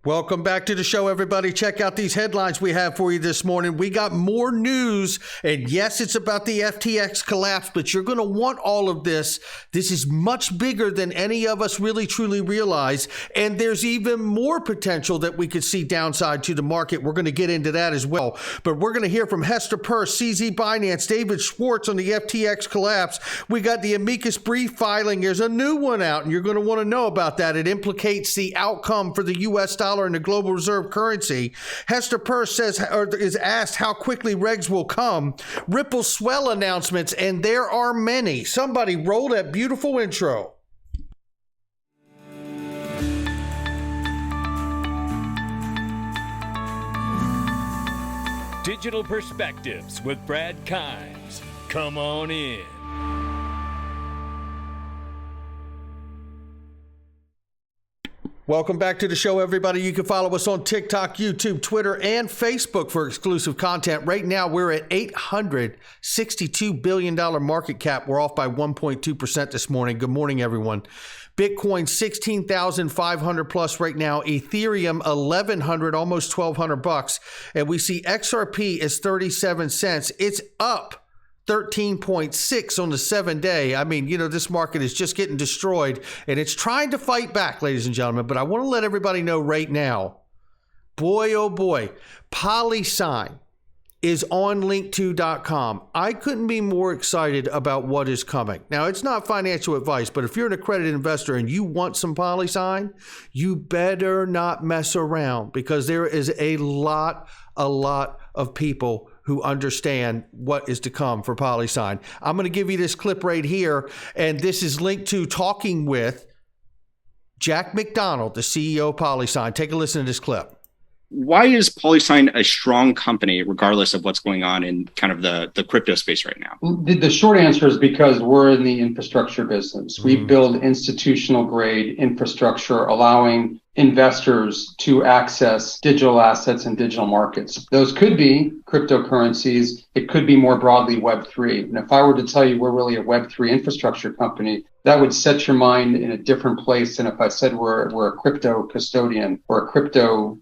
Welcome back to the show, everybody. Check out these headlines we have for you this morning. We got more news, and yes, it's about the FTX collapse, but you're going to want all of this. This is much bigger than any of us really truly realize, and there's even more potential that we could see downside to the market. We're going to get into that as well, but we're going to hear from Hester, CZ Binance, David Schwartz on the FTX collapse. We got the amicus brief filing. There's a new one out, and you're going to want to know about that. It implicates the outcome for the U.S. dollar and the global reserve currency. Hester is asked how quickly Regs will come. Ripple Swell announcements, and there are many. Somebody roll that beautiful intro. Digital Perspectives with Brad Kimes. Come on in. Welcome back to the show, everybody. You can follow us on TikTok, YouTube, Twitter, and Facebook for exclusive content. Right now, we're at $862 billion market cap. We're off by 1.2% this morning. Good morning, everyone. Bitcoin, 16,500 plus right now. Ethereum, 1,100, almost 1,200 bucks. And we see XRP is 37 cents. It's up 13.6 on the 7-day. I mean, this market is just getting destroyed, and it's trying to fight back, ladies and gentlemen. But I want to let everybody know right now, boy, oh boy, PolySign is on link2.com. I couldn't be more excited about what is coming. Now, it's not financial advice, but if you're an accredited investor and you want some PolySign, you better not mess around, because there is a lot of people who understand what is to come for PolySign. I'm going to give you this clip right here, and this is linked to talking with Jack McDonald, the CEO of PolySign. Take a listen to this clip. Why is PolySign a strong company, regardless of what's going on in kind of the crypto space right now? The short answer is because we're in the infrastructure business. We build institutional grade infrastructure, allowing investors to access digital assets and digital markets. Those could be cryptocurrencies. It could be more broadly Web3. And if I were to tell you we're really a Web3 infrastructure company, that would set your mind in a different place than if I said we're a crypto custodian or a crypto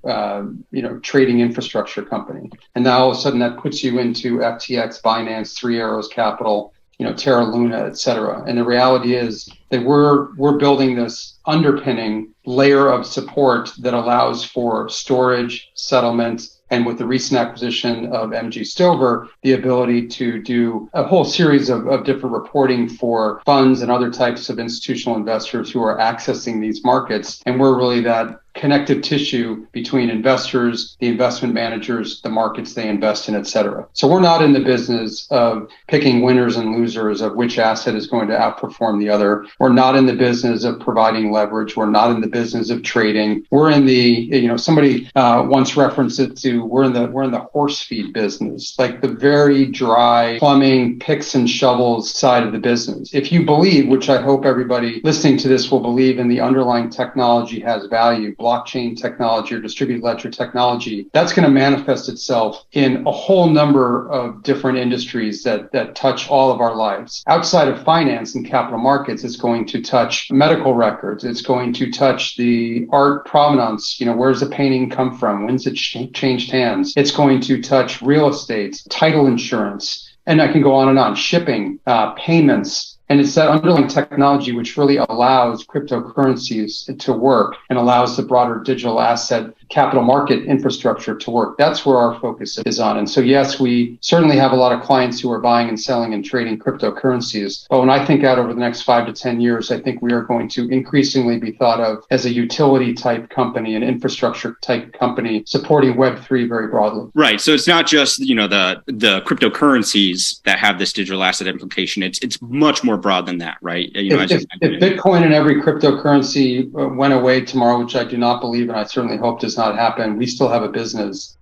trading infrastructure company. And now all of a sudden that puts you into FTX, Binance, Three Arrows Capital, Terra Luna, et cetera. And the reality is that we're building this underpinning layer of support that allows for storage, settlement, and with the recent acquisition of MG Stover, the ability to do a whole series of different reporting for funds and other types of institutional investors who are accessing these markets. And we're really that connective tissue between investors, the investment managers, the markets they invest in, et cetera. So we're not in the business of picking winners and losers of which asset is going to outperform the other. We're not in the business of providing leverage. We're not in the business of trading. We're in the, somebody once referenced it to, we're in the horse feed business, like the very dry plumbing, picks and shovels side of the business. If you believe, which I hope everybody listening to this will believe, in the underlying technology has value, blockchain technology or distributed ledger technology, that's going to manifest itself in a whole number of different industries that touch all of our lives. Outside of finance and capital markets, it's going to touch medical records. It's going to touch the art provenance. Where's the painting come from? When's it changed hands? It's going to touch real estate, title insurance, and I can go on and on, shipping, payments. And it's that underlying technology which really allows cryptocurrencies to work and allows the broader digital asset capital market infrastructure to work. That's where our focus is on. And so, yes, we certainly have a lot of clients who are buying and selling and trading cryptocurrencies. But when I think out over the next 5 to 10 years, I think we are going to increasingly be thought of as a utility type company, an infrastructure type company supporting Web3 very broadly. Right. So it's not just, the cryptocurrencies that have this digital asset implication. It's much more broad than that, right? If Bitcoin and every cryptocurrency went away tomorrow, which I do not believe, and I certainly hope does not happen, we still have a business.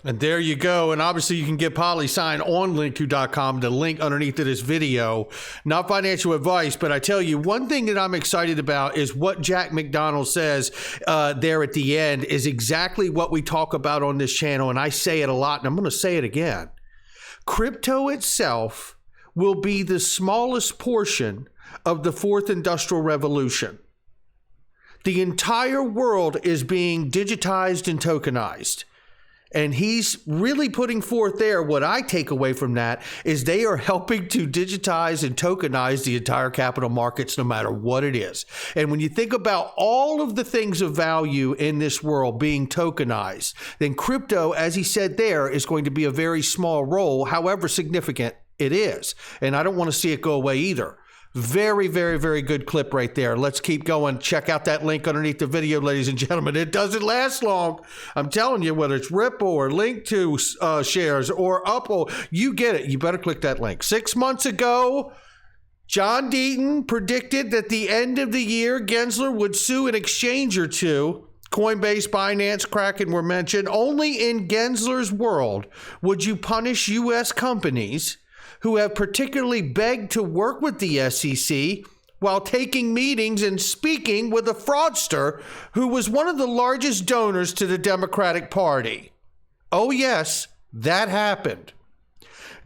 And there you go. And obviously you can get PolySign on link2.com, the link underneath of this video. Not financial advice, but I tell you, one thing that I'm excited about is what Jack McDonald says there at the end is exactly what we talk about on this channel. And I say it a lot, and I'm going to say it again. Crypto itself will be the smallest portion of the fourth industrial revolution. The entire world is being digitized and tokenized. And he's really putting forth there, what I take away from that is they are helping to digitize and tokenize the entire capital markets, no matter what it is. And when you think about all of the things of value in this world being tokenized, then crypto, as he said there, is going to be a very small role, however significant it is. And I don't want to see it go away either. Very, very, very good clip right there. Let's keep going. Check out that link underneath the video, ladies and gentlemen. It doesn't last long. I'm telling you, whether it's Ripple or Link to shares or Upple, you get it. You better click that link. 6 months ago, John Deaton predicted that the end of the year, Gensler would sue an exchange or two. Coinbase, Binance, Kraken were mentioned. Only in Gensler's world would you punish U.S. companies who have particularly begged to work with the SEC while taking meetings and speaking with a fraudster who was one of the largest donors to the Democratic Party. Oh yes, that happened.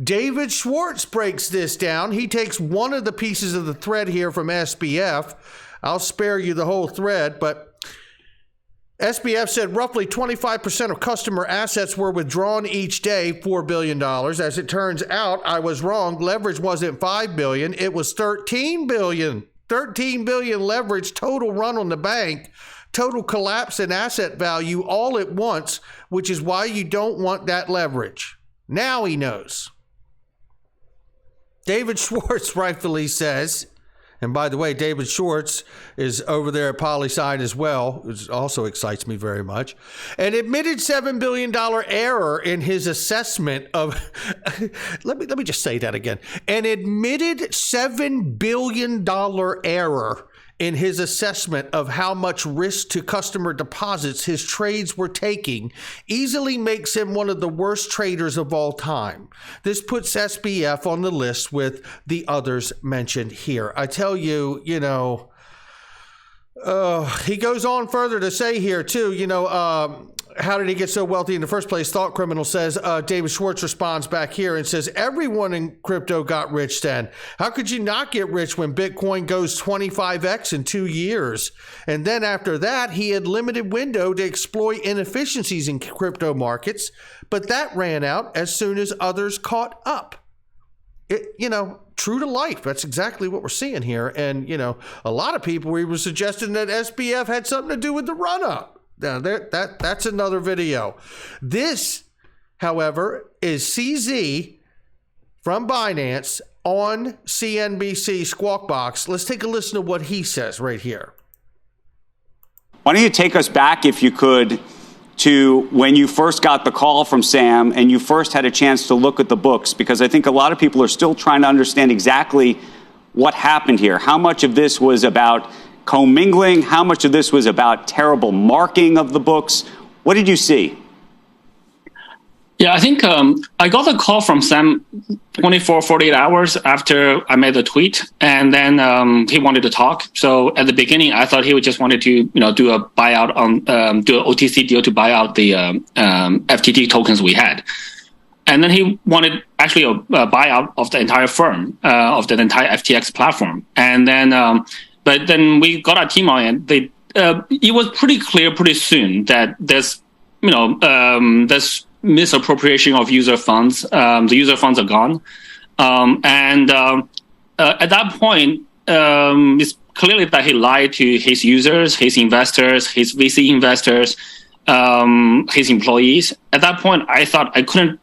David Schwartz breaks this down. He takes one of the pieces of the thread here from SBF. I'll spare you the whole thread, but SBF said roughly 25% of customer assets were withdrawn each day, $4 billion. As it turns out, I was wrong. Leverage wasn't $5 billion. It was $13 billion. $13 billion leverage, total run on the bank, total collapse in asset value all at once, which is why you don't want that leverage. Now he knows. David Schwartz rightfully says, and by the way, David Schwartz is over there at PolySign as well, which also excites me very much. An admitted $7 billion error in his assessment of, let me just say that again. An admitted $7 billion error in his assessment of how much risk to customer deposits his trades were taking easily makes him one of the worst traders of all time. This puts SBF on the list with the others mentioned here. I tell you, he goes on further to say here too, how did he get so wealthy in the first place? Thought Criminal says, David Schwartz responds back here and says, everyone in crypto got rich then. How could you not get rich when Bitcoin goes 25x in 2 years? And then after that, he had limited window to exploit inefficiencies in crypto markets, but that ran out as soon as others caught up. True to life. That's exactly what we're seeing here. And, a lot of people were suggesting that SBF had something to do with the run-up. Now, that's another video. This, however, is CZ from Binance on CNBC Squawk Box. Let's take a listen to what he says right here. Why don't you take us back, if you could, to when you first got the call from Sam and you first had a chance to look at the books, because I think a lot of people are still trying to understand exactly what happened here. How much of this was about commingling? How much of this was about terrible marking of the books? What did you see? Yeah, I think I got a call from Sam 48 hours after I made the tweet, and then he wanted to talk. So at the beginning, I thought he just wanted to, do a buyout do an OTC deal to buy out the FTT tokens we had. And then he wanted actually a buyout of the entire firm, of the entire FTX platform. And then but then we got our team on it. It was pretty clear pretty soon that there's misappropriation of user funds. The user funds are gone. And at that point, it's clearly that he lied to his users, his investors, his VC investors, his employees. At that point, I thought I couldn't,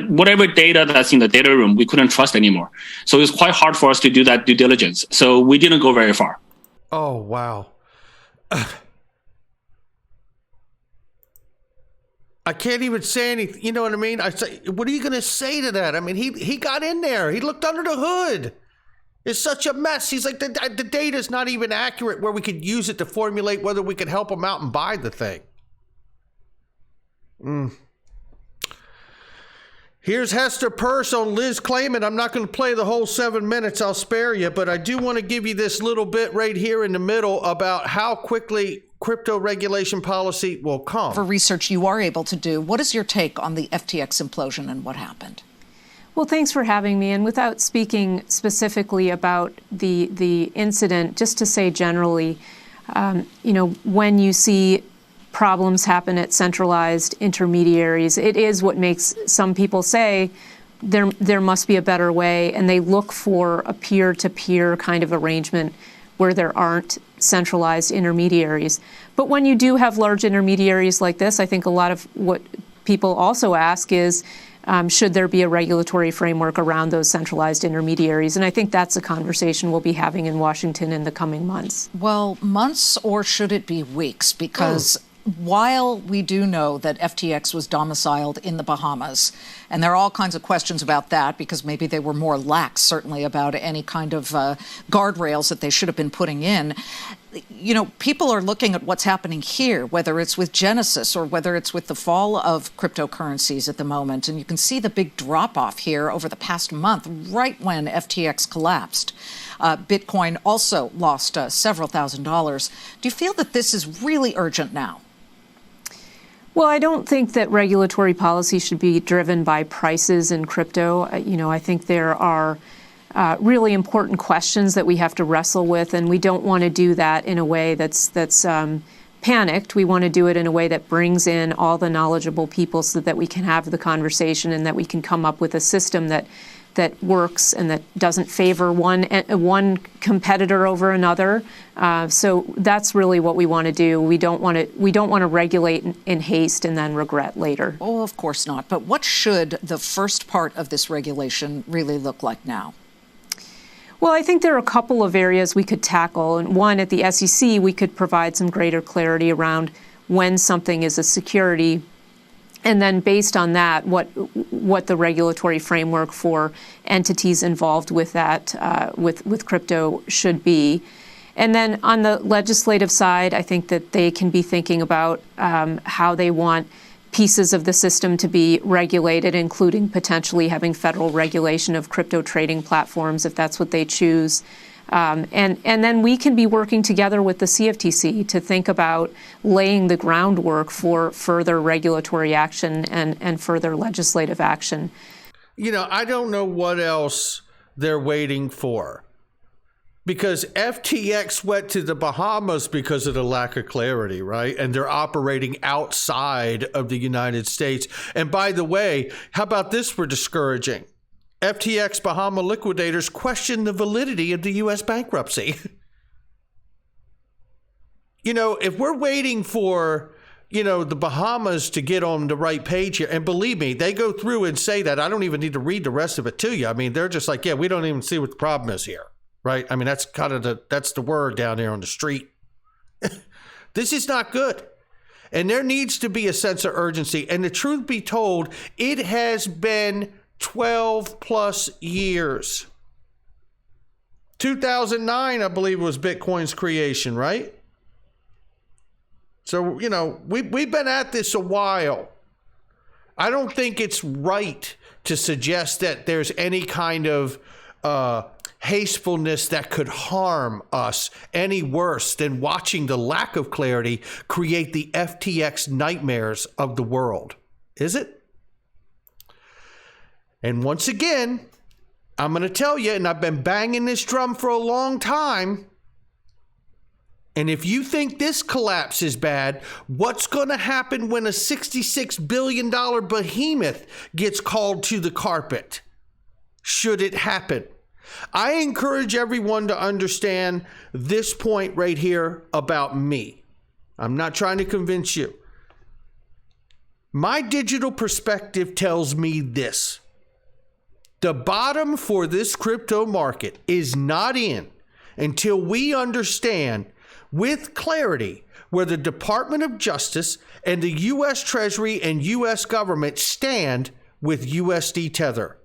whatever data that's in the data room, we couldn't trust anymore. So it was quite hard for us to do that due diligence. So we didn't go very far. Oh, wow. I can't even say anything. You know what I mean? I say, what are you going to say to that? I mean, he got in there. He looked under the hood. It's such a mess. He's like, the data's not even accurate where we could use it to formulate whether we could help him out and buy the thing. Here's Hester Purse on Liz Claimant. I'm not going to play the whole 7 minutes. I'll spare you, but I do want to give you this little bit right here in the middle about how quickly crypto regulation policy will come. For research you are able to do, what is your take on the FTX implosion and what happened? Well, thanks for having me. And without speaking specifically about the incident, just to say generally, when you see problems happen at centralized intermediaries, it is what makes some people say there must be a better way, and they look for a peer-to-peer kind of arrangement where there aren't centralized intermediaries. But when you do have large intermediaries like this, I think a lot of what people also ask is, should there be a regulatory framework around those centralized intermediaries? And I think that's a conversation we'll be having in Washington in the coming months. Well, months, or should it be weeks? Because while we do know that FTX was domiciled in the Bahamas, and there are all kinds of questions about that because maybe they were more lax, certainly, about any kind of guardrails that they should have been putting in. People are looking at what's happening here, whether it's with Genesis or whether it's with the fall of cryptocurrencies at the moment. And you can see the big drop-off here over the past month, right when FTX collapsed. Bitcoin also lost several $1,000s. Do you feel that this is really urgent now? Well, I don't think that regulatory policy should be driven by prices in crypto. I think there are really important questions that we have to wrestle with, and we don't want to do that in a way that's panicked. We want to do it in a way that brings in all the knowledgeable people so that we can have the conversation and that we can come up with a system that works and that doesn't favor one competitor over another. So that's really what we want to do. We don't want to regulate in haste and then regret later. Oh, of course not. But what should the first part of this regulation really look like now? Well, I think there are a couple of areas we could tackle. And one, at the SEC, we could provide some greater clarity around when something is a security. And then based on that, what the regulatory framework for entities involved with that, with crypto should be. And then on the legislative side, I think that they can be thinking about how they want pieces of the system to be regulated, including potentially having federal regulation of crypto trading platforms, if that's what they choose. And then we can be working together with the CFTC to think about laying the groundwork for further regulatory action and further legislative action. I don't know what else they're waiting for, because FTX went to the Bahamas because of the lack of clarity, right? And they're operating outside of the United States. And by the way, how about this for discouraging? FTX Bahama liquidators question the validity of the U.S. bankruptcy. If we're waiting for, the Bahamas to get on the right page here, and believe me, they go through and say that. I don't even need to read the rest of it to you. I mean, they're just like, yeah, we don't even see what the problem is here, right? I mean, that's kind of that's the word down there on the street. This is not good. And there needs to be a sense of urgency. And the truth be told, it has been 12 plus years. 2009, I believe, was Bitcoin's creation, right? So, we've been at this a while. I don't think it's right to suggest that there's any kind of hastefulness that could harm us any worse than watching the lack of clarity create the FTX nightmares of the world. Is it? And once again, I'm going to tell you, and I've been banging this drum for a long time, and if you think this collapse is bad, what's going to happen when a $66 billion behemoth gets called to the carpet? Should it happen? I encourage everyone to understand this point right here about me. I'm not trying to convince you. My digital perspective tells me this. The bottom for this crypto market is not in until we understand with clarity where the Department of Justice and the U.S. Treasury and U.S. government stand with USDTether.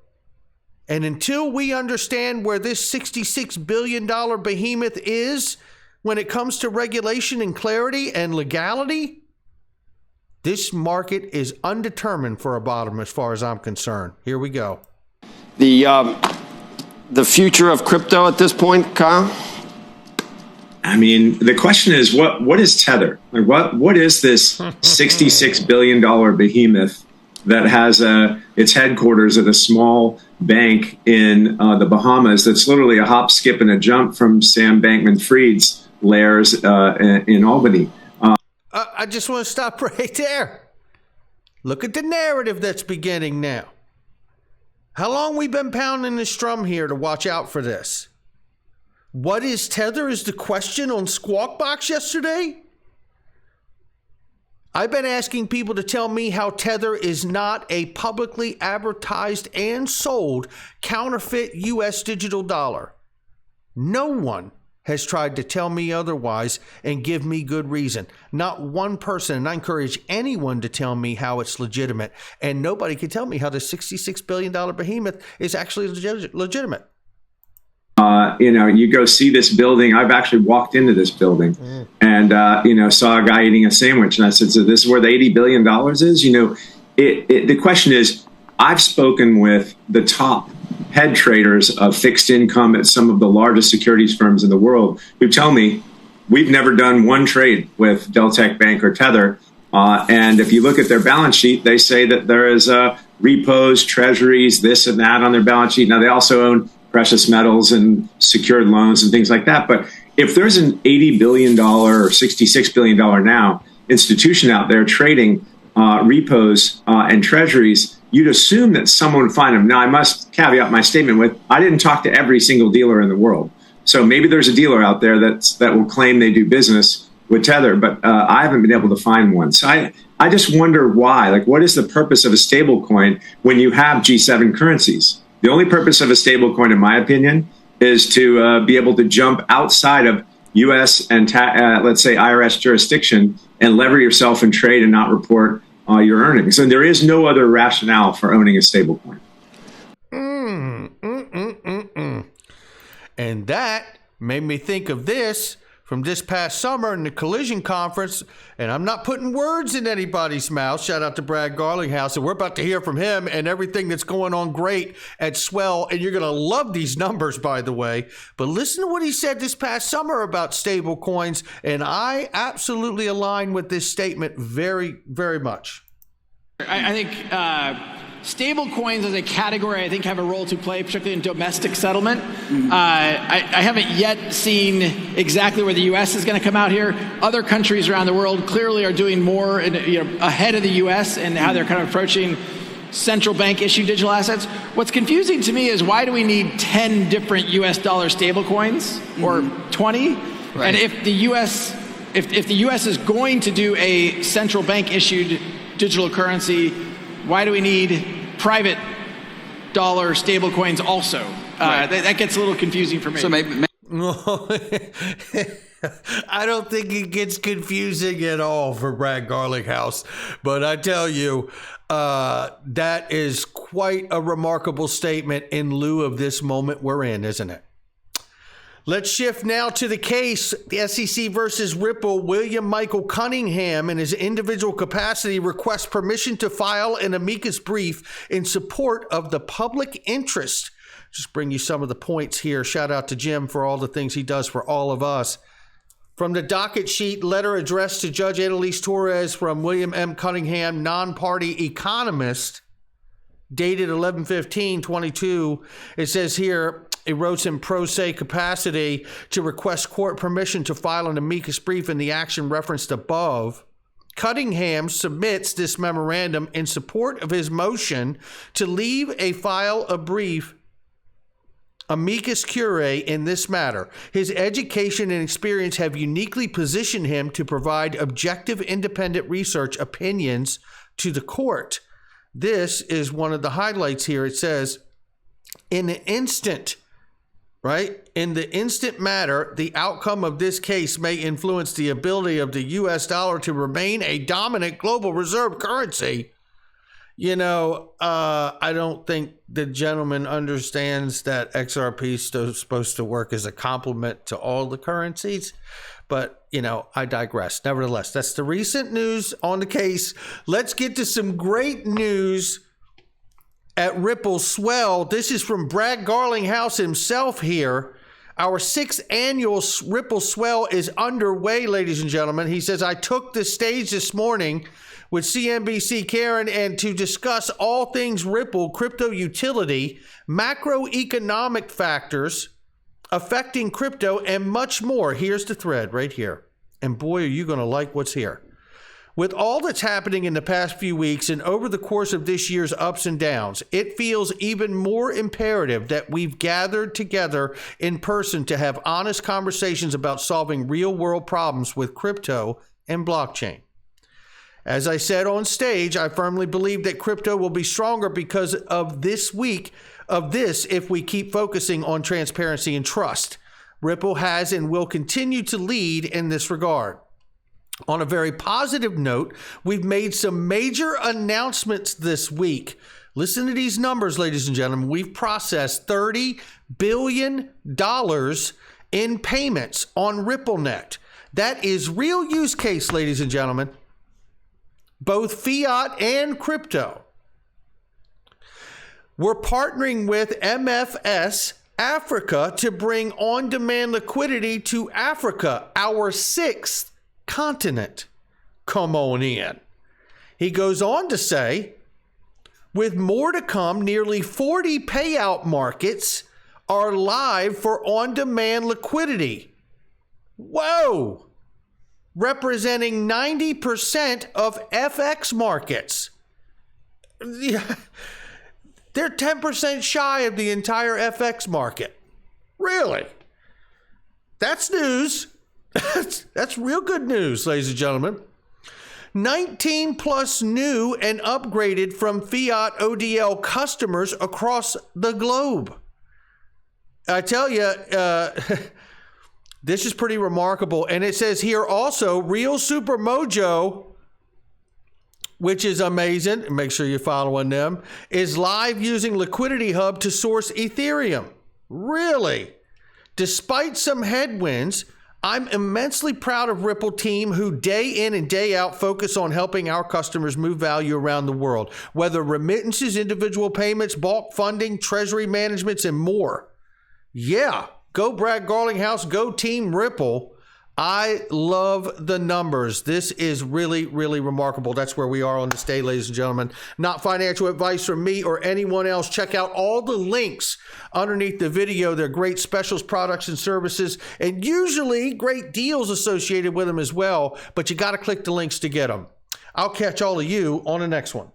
And until we understand where this $66 billion behemoth is when it comes to regulation and clarity and legality, this market is undetermined for a bottom as far as I'm concerned. Here we go. The future of crypto at this point, Kyle? I mean, the question is, what is Tether? Like, what is this $66 billion behemoth that has its headquarters at a small bank in the Bahamas that's literally a hop, skip, and a jump from Sam Bankman-Fried's layers in Albany. I just want to stop right there. Look at the narrative that's beginning now. How long we been pounding this drum here to watch out for this? What is Tether is the question on Squawk Box yesterday? I've been asking people to tell me how Tether is not a publicly advertised and sold counterfeit U.S. digital dollar. No one has tried to tell me otherwise and give me good reason. Not one person, and I encourage anyone to tell me how it's legitimate. And nobody can tell me how the $66 billion behemoth is actually legitimate. You go see this building. I've actually walked into this building and, saw a guy eating a sandwich. And I said, so this is where the $80 billion is? The question is, I've spoken with the top head traders of fixed income at some of the largest securities firms in the world who tell me we've never done one trade with Deltec Bank or Tether. And if you look at their balance sheet, they say that there is repos, treasuries, this and that on their balance sheet. Now, they also own precious metals and secured loans and things like that. But if there's an $80 billion or $66 billion now institution out there trading repos and treasuries, you'd assume that someone would find them. Now, I must caveat my statement with, I didn't talk to every single dealer in the world. So maybe there's a dealer out there that will claim they do business with Tether, but I haven't been able to find one. So I just wonder why. Like, what is the purpose of a stable coin when you have G7 currencies? The only purpose of a stable coin, in my opinion, is to be able to jump outside of U.S. and, let's say, IRS jurisdiction and lever yourself and trade and not report your earnings. And there is no other rationale for owning a stable coin. And that made me think of this from this past summer in the Collision Conference, and I'm not putting words in anybody's mouth. Shout out to Brad Garlinghouse, and we're about to hear from him and everything that's going on great at Swell, and you're going to love these numbers, by the way. But listen to what he said this past summer about stable coins, and I absolutely align with this statement very, very much. I think stable coins as a category, I think, have a role to play, particularly in domestic settlement. I haven't yet seen exactly where the U.S. is going to come out here. Other countries around the world clearly are doing more ahead of the U.S. and how they're kind of approaching central bank issued digital assets. What's confusing to me is, why do we need 10 different U.S. dollar stable coins or 20? Right. And if the U.S. if the U.S. is going to do a central bank issued digital currency, why do we need private dollar stable coins also? Right. That gets a little confusing for me. So maybe I don't think it gets confusing at all for Brad Garlinghouse, but I tell you, that is quite a remarkable statement in lieu of this moment we're in, isn't it? Let's shift now to the case, the SEC versus Ripple. William Michael Cunningham, in his individual capacity, requests permission to file an amicus brief in support of the public interest. Just bring you some of the points here. Shout out to Jim for all the things he does for all of us. From the docket sheet, letter addressed to Judge Annalise Torres from William M. Cunningham, non-party economist, dated 11/15/22. It says here, it wrote in pro se capacity to request court permission to file an amicus brief in the action referenced above. Cunningham submits this memorandum in support of his motion to file a brief amicus curiae in this matter. His education and experience have uniquely positioned him to provide objective, independent research opinions to the court. This is one of the highlights here. It says, in the instant matter, the outcome of this case may influence the ability of the U.S. dollar to remain a dominant global reserve currency. I don't think the gentleman understands that XRP is supposed to work as a complement to all the currencies. But, I digress. Nevertheless, that's the recent news on the case. Let's get to some great news at Ripple Swell. This is from Brad Garlinghouse himself here. Our 6th annual Ripple Swell is underway, ladies and gentlemen. He says, I took the stage this morning with CNBC Karen and to discuss all things Ripple, crypto utility, macroeconomic factors, affecting crypto, and much more. Here's the thread right here. And boy, are you going to like what's here. With all that's happening in the past few weeks and over the course of this year's ups and downs, it feels even more imperative that we've gathered together in person to have honest conversations about solving real-world problems with crypto and blockchain. As I said on stage, I firmly believe that crypto will be stronger because of this if we keep focusing on transparency and trust. Ripple has and will continue to lead in this regard. On a very positive note, we've made some major announcements this week. Listen to these numbers, ladies and gentlemen. We've processed $30 billion in payments on RippleNet. That is real use case, ladies and gentlemen. Both fiat and crypto. We're partnering with MFS Africa to bring on-demand liquidity to Africa, our sixth continent. Come on in. He goes on to say, with more to come, nearly 40 payout markets are live for on-demand liquidity. Whoa! Representing 90% of FX markets. Yeah. They're 10% shy of the entire FX market. Really? That's news. That's real good news, ladies and gentlemen. 19 plus new and upgraded from fiat ODL customers across the globe. I tell you, this is pretty remarkable. And it says here also, Real Super Mojo, which is amazing, make sure you're following them, is live using Liquidity Hub to source Ethereum. Really? Despite some headwinds, I'm immensely proud of Ripple team who day in and day out focus on helping our customers move value around the world, whether remittances, individual payments, bulk funding, treasury managements, and more. Yeah, go Brad Garlinghouse, go Team Ripple. I love the numbers. This is really, really remarkable. That's where we are on this day, ladies and gentlemen. Not financial advice from me or anyone else. Check out all the links underneath the video. They're great specials, products, and services, and usually great deals associated with them as well, but you got to click the links to get them. I'll catch all of you on the next one.